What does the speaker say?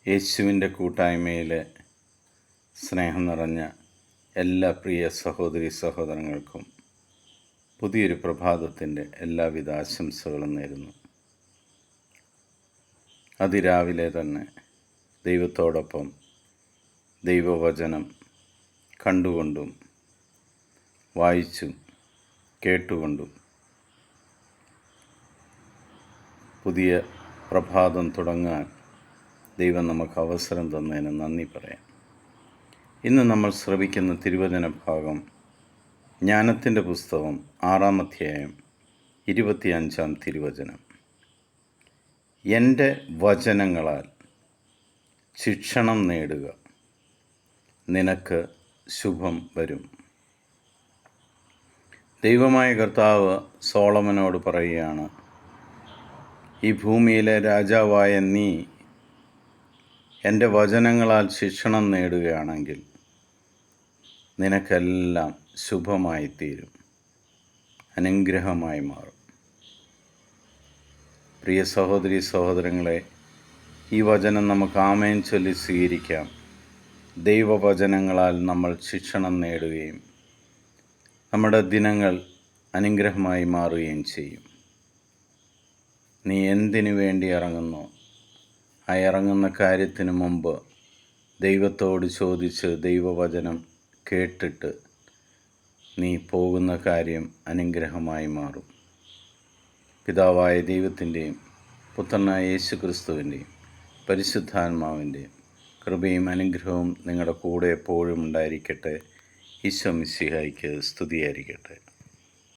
യേശുവിൻ്റെ കൂട്ടായ്മയിൽ സ്നേഹം നിറഞ്ഞ എല്ലാ പ്രിയ സഹോദരി സഹോദരങ്ങൾക്കും പുതിയൊരു പ്രഭാതത്തിൻ്റെ എല്ലാവിധ ആശംസകളും നേരുന്നു. അതിരാവിലെ തന്നെ ദൈവത്തോടൊപ്പം ദൈവവചനം കണ്ടുകൊണ്ടും വായിച്ചും കേട്ടുകൊണ്ടും പുതിയ പ്രഭാതം തുടങ്ങാൻ ദൈവം നമുക്ക് അവസരം തന്നതിന് നന്ദി പറയാം. ഇന്ന് നമ്മൾ ശ്രവിക്കുന്ന തിരുവചന ഭാഗം ജ്ഞാനത്തിൻ്റെ പുസ്തകം 6-ാം അധ്യായം 25-ാം തിരുവചനം. എൻ്റെ വചനങ്ങളാൽ ശിക്ഷണം നേടുക, നിനക്ക് ശുഭം വരും. ദൈവമായ കർത്താവ് സോളമനോട് പറയുകയാണ്, ഈ ഭൂമിയിലെ രാജാവായ നീ എൻ്റെ വചനങ്ങളാൽ ശിക്ഷണം നേടുകയാണെങ്കിൽ നിനക്കെല്ലാം ശുഭമായി തീരും, അനുഗ്രഹമായി മാറും. പ്രിയ സഹോദരി സഹോദരങ്ങളെ, ഈ വചനം നമുക്ക് ആമേൻ ചൊല്ലി സ്വീകരിക്കാം. ദൈവവചനങ്ങളാൽ നമ്മൾ ശിക്ഷണം നേടുകയും നമ്മുടെ ദിനങ്ങൾ അനുഗ്രഹമായി മാറുകയും ചെയ്യും. നീ എന്തിനു വേണ്ടി ഇറങ്ങുന്നു, ആ ഇറങ്ങുന്ന കാര്യത്തിന് മുമ്പ് ദൈവത്തോട് ചോദിച്ച് ദൈവവചനം കേട്ടിട്ട് നീ പോകുന്ന കാര്യം അനുഗ്രഹമായി മാറും. പിതാവായ ദൈവത്തിൻ്റെയും പുത്രനായ യേശു ക്രിസ്തുവിൻ്റെയും പരിശുദ്ധാത്മാവിൻ്റെയും കൃപയും അനുഗ്രഹവും നിങ്ങളുടെ കൂടെ എപ്പോഴും ഉണ്ടായിരിക്കട്ടെ. ഈശോ മിശിഹായ്ക്ക് സ്തുതിയായിരിക്കട്ടെ.